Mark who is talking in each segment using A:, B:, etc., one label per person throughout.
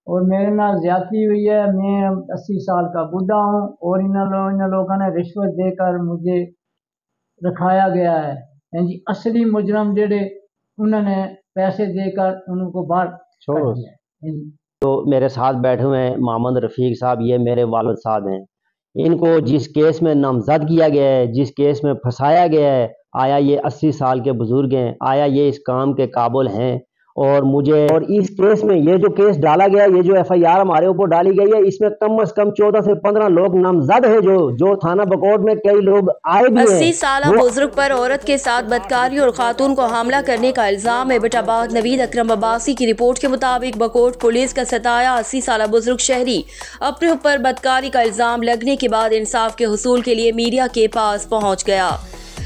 A: اور میرے نال زیادتی ہوئی ہے. میں 80 سال کا بوڑھا ہوں اور ان لوگوں نے رشوت دے کر مجھے رکھایا گیا ہے. جی اصلی مجرم جڑے انہوں نے پیسے دے کر ان کو باہر کر دیا ہے.
B: تو میرے ساتھ بیٹھے ہوئے ہیں محمد رفیق صاحب، یہ میرے والد صاحب ہیں. ان کو جس کیس میں نامزد کیا گیا ہے، جس کیس میں پھنسایا گیا ہے، آیا یہ 80 سال کے بزرگ ہیں؟ آیا یہ اس کام کے قابل ہیں؟ اور اس کیس میں یہ جو کیس ڈالا گیا، یہ جو ایف آئی آر ہمارے اوپر ڈالی گئی ہے، اس میں کم از کم 14 سے 15 لوگ نامزد ہیں، جو تھانہ بکوٹ میں کئی لوگ آئے بھی ہیں.
C: 80 سالہ بزرگ پر عورت کے ساتھ بدکاری اور خاتون کو حاملہ کرنے کا الزام. ایبٹ آباد نوید اکرم عباسی کی رپورٹ کے مطابق بکوٹ پولیس کا ستایا 80 سالہ بزرگ شہری اپنے اوپر بدکاری کا الزام لگنے کے بعد انصاف کے حصول کے لیے میڈیا کے پاس پہنچ گیا.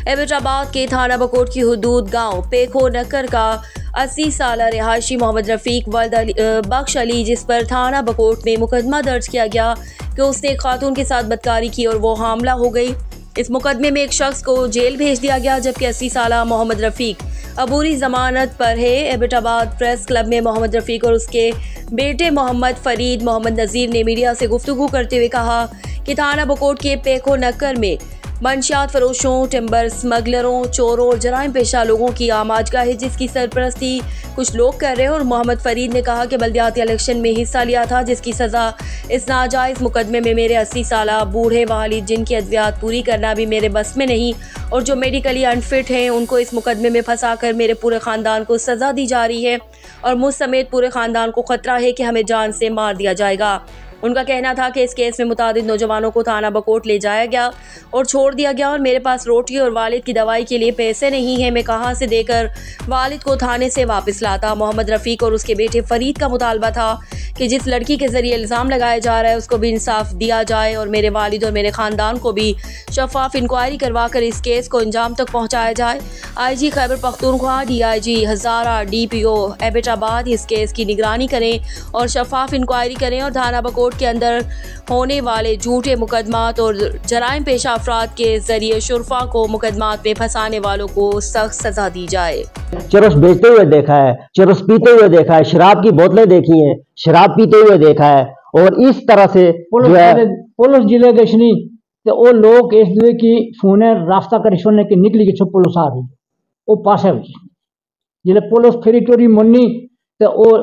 C: ایبٹ آباد کے تھانہ بکوٹ کی حدود گاؤں پیکھو نکر کا 80 سالہ رہائشی محمد رفیق ولد بخش علی، جس پر تھانہ بکوٹ میں مقدمہ درج کیا گیا کہ اس نے ایک خاتون کے ساتھ بدکاری کی اور وہ حاملہ ہو گئی. اس مقدمے میں ایک شخص کو جیل بھیج دیا گیا، جبکہ 80 سالہ محمد رفیق عبوری ضمانت پر ہے. ایبٹ آباد پریس کلب میں محمد رفیق اور اس کے بیٹے محمد فرید محمد نذیر نے میڈیا سے گفتگو کرتے ہوئے کہا کہ تھانہ بکوٹ کے پیکھو نکر میں منشیات فروشوں، ٹمبر سمگلروں، چوروں اور جرائم پیشہ لوگوں کی آماجگاہ ہے، جس کی سرپرستی کچھ لوگ کر رہے ہیں. اور محمد فرید نے کہا کہ بلدیاتی الیکشن میں حصہ لیا تھا، جس کی سزا اس ناجائز مقدمے میں میرے 80 سالہ بوڑھے والد، جن کی ادویات پوری کرنا بھی میرے بس میں نہیں اور جو میڈیکلی انفٹ ہیں، ان کو اس مقدمے میں پھنسا کر میرے پورے خاندان کو سزا دی جا رہی ہے اور مجھ سمیت پورے خاندان کو خطرہ ہے کہ ہمیں جان سے مار دیا جائے گا. ان کا کہنا تھا کہ اس کیس میں متعدد نوجوانوں کو تھانہ بکوٹ لے جایا گیا اور چھوڑ دیا گیا اور میرے پاس روٹی اور والد کی دوائی کے لیے پیسے نہیں ہیں، میں کہاں سے دے کر والد کو تھانے سے واپس لاتا. محمد رفیق اور اس کے بیٹے فرید کا مطالبہ تھا کہ جس لڑکی کے ذریعے الزام لگایا جا رہا ہے اس کو بھی انصاف دیا جائے اور میرے والد اور میرے خاندان کو بھی شفاف انکوائری کروا کر اس کیس کو انجام تک پہنچایا جائے. I G Khyber Pakhtunkhwa, D I G Hazara, D P O Abbottabad اس کیس کی نگرانی کریں اور شفاف انکوائری کریں اور تھانہ بکوٹ کے اندر ہونے والے جھوٹے مقدمات اور جرائم پیشہ افراد کے ذریعے شرفا کو مقدمات میں پھنسانے والوں کو سخت سزا دی جائے.
B: چرس بیچتے ہوئے دیکھا ہے، چرس پیتے ہوئے دیکھا ہے، شراب کی بوتلیں دیکھی ہیں، شراب پیتے ہوئے دیکھا ہے. اور اس طرح سے
A: پولیس ضلع گشنی تو وہ لوگ اس دوے کی فونے راستہ کر سننے کی نکلی کہ چھو پولیس آ رہی وہ پاسے ہوئی جلے پولیس پھری ٹوری منی تو وہ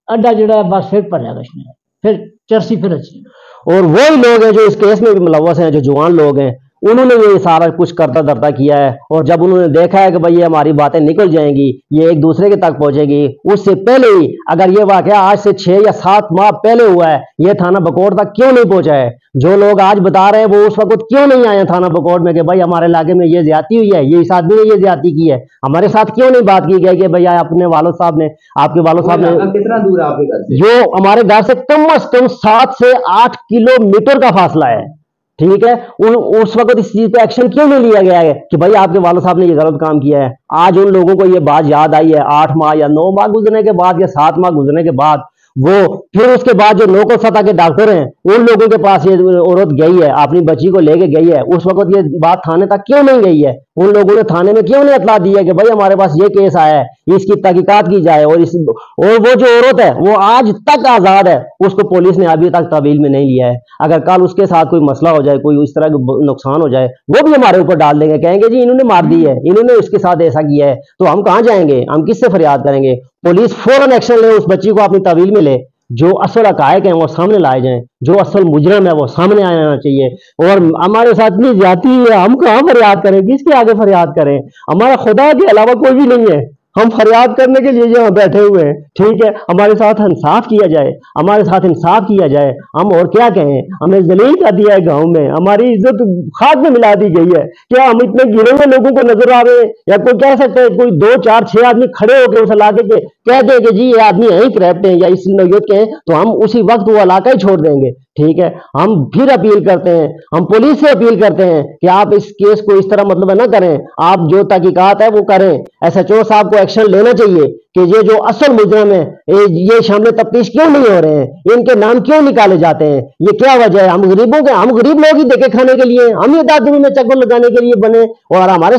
A: اڈا جڑا ہے بس پھر پڑیا گشنے پھر چرسی پھر اچھی.
B: اور وہی لوگ ہیں جو اس کیس میں بھی ملوث ہیں، جو جوان لوگ ہیں، انہوں نے یہ سارا کچھ کرتا دھرتا کیا ہے. اور جب انہوں نے دیکھا ہے کہ بھائی یہ ہماری باتیں نکل جائیں گی، یہ ایک دوسرے کے تک پہنچے گی، اس سے پہلے ہی اگر یہ واقعہ آج سے 6 یا 7 ماہ پہلے ہوا ہے، یہ تھانہ بکوٹ تک کیوں نہیں پہنچا ہے؟ جو لوگ آج بتا رہے ہیں وہ اس وقت کیوں نہیں آئے تھانہ بکوٹ میں کہ بھائی ہمارے علاقے میں یہ زیادتی ہوئی ہے، یہ اس آدمی نے یہ زیادتی کی ہے، ہمارے ساتھ کیوں نہیں بات کی گئی کہ بھائی اپنے والد صاحب نے، آپ کے والد صاحب نے
D: کتنا دور ہے آپ کے گھر سے؟
B: جو ہمارے گھر سے کم از کم 7 سے 8 کلومیٹر کا فاصلہ ہے. ٹھیک ہے، اس وقت اس چیز پہ ایکشن کیوں نہیں لیا گیا ہے کہ بھائی آپ کے والد صاحب نے یہ غلط کام کیا ہے؟ آج ان لوگوں کو یہ بات یاد آئی ہے 8 ماہ یا 9 ماہ گزرنے کے بعد یا 7 ماہ گزرنے کے بعد. وہ پھر اس کے بعد جو لوکل سطح کے ڈاکٹر ہیں ان لوگوں کے پاس یہ عورت گئی ہے، اپنی بچی کو لے کے گئی ہے، اس وقت یہ بات تھانے تک کیوں نہیں گئی ہے؟ ان لوگوں نے تھانے میں کیوں نہیں اطلاع دی ہے کہ بھائی ہمارے پاس یہ کیس آیا ہے، اس کی تحقیقات کی جائے؟ اور وہ جو عورت ہے وہ آج تک آزاد ہے، اس کو پولیس نے ابھی تک تحویل میں نہیں لیا ہے. اگر کل اس کے ساتھ کوئی مسئلہ ہو جائے، کوئی اس طرح کا نقصان ہو جائے، وہ بھی ہمارے اوپر ڈال دیں گے، کہیں گے جی انہوں نے مار دی ہے، انہوں نے اس کے ساتھ ایسا کیا ہے. تو ہم کہاں جائیں گے؟ ہم کس سے فریاد کریں گے؟ پولیس فوراً ایکشن لے، اس بچی کو اپنی تحویل میں لے، جو اصل حقائق ہیں وہ سامنے لائے جائیں، جو اصل مجرم ہے وہ سامنے آنا چاہیے. اور ہمارے ساتھ اتنی زیادتی ہے، ہم کہاں فریاد کریں؟ کس کے آگے فریاد کریں؟ ہمارا خدا کے علاوہ کوئی بھی نہیں ہے، ہم فریاد کرنے کے لیے یہاں بیٹھے ہوئے ہیں. ٹھیک ہے، ہمارے ساتھ انصاف کیا جائے، ہمارے ساتھ انصاف کیا جائے. ہم اور کیا کہیں؟ ہمیں ذلیل کر دیا ہے گاؤں میں، ہماری عزت خاک میں ملا دی گئی ہے. کیا ہم اتنے گرے ہوئے لوگوں کو نظر آ رہے ہیں؟ یا کوئی کہہ سکتے ہیں کوئی 2 4 6 آدمی کھڑے ہو کے اس علاقے کے کہتے ہیں کہ جی یہ آدمی یہیں کریپٹ ہیں یا اس نوعیت کے ہیں، تو ہم اسی وقت وہ علاقہ ہی چھوڑ دیں گے. ٹھیک ہے، ہم پھر اپیل کرتے ہیں، ہم پولیس سے اپیل کرتے ہیں کہ آپ اس کیس کو اس طرح نہ کریں، آپ جو تحقیقات ہے وہ کریں. ایس ایچ او صاحب کو ایکشن لینا چاہیے کہ یہ جو اصل مجرم ہے یہ شامل تفتیش کیوں نہیں ہو رہے ہیں، ان کے نام کیوں نکالے جاتے ہیں، یہ کیا وجہ ہے؟ ہم غریب لوگ ہی دیکھے کھانے کے لیے، ہم یہ دادی میں چکر لگانے کے لیے بنے اور ہمارے